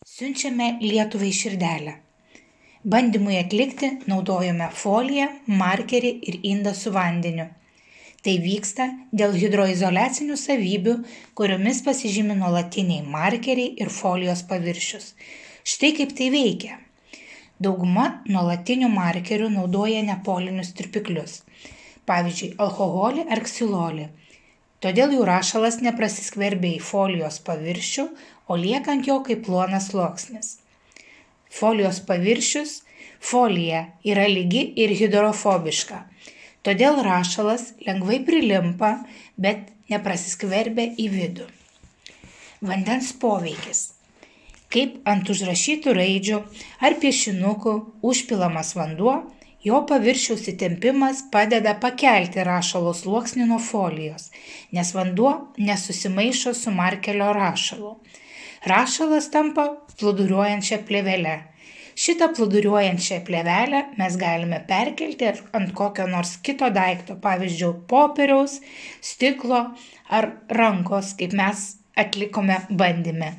Siunčiame Lietuvai širdelę. Bandymui atlikti naudojame foliją, markerį ir indą su vandeniu. Tai vyksta dėl hidroizoliacinių savybių, kuriomis pasižymi nuolatiniai markeriai ir folijos paviršius. Štai kaip tai veikia. Dauguma nuolatinių markerių naudoja nepolinius tirpiklius, pavyzdžiui, alkoholį ar ksilolį. Todėl jų rašalas neprasiskverbia į folijos paviršių, o lieka ant jo kaip plonas sluoksnis. Folijos paviršius, folija, yra lygi ir hidrofobiška. Todėl rašalas lengvai prilimpa, bet neprasiskverbia į vidų. Vandens poveikis. Kaip ant užrašytų raidžių ar piešinukų užpilamas vanduo, jo paviršiaus įtempimas padeda pakelti rašalo sluoksnį nuo folijos, nes vanduo nesusimaišo su markerio rašalu. Rašalas tampa plūduriuojančia plėvele. Šitą plūduriuojančią plėvelę mes galime perkelti ant kokio nors kito daikto, pavyzdžiui, popieriaus, stiklo ar rankos, kaip mes atlikome bandyme.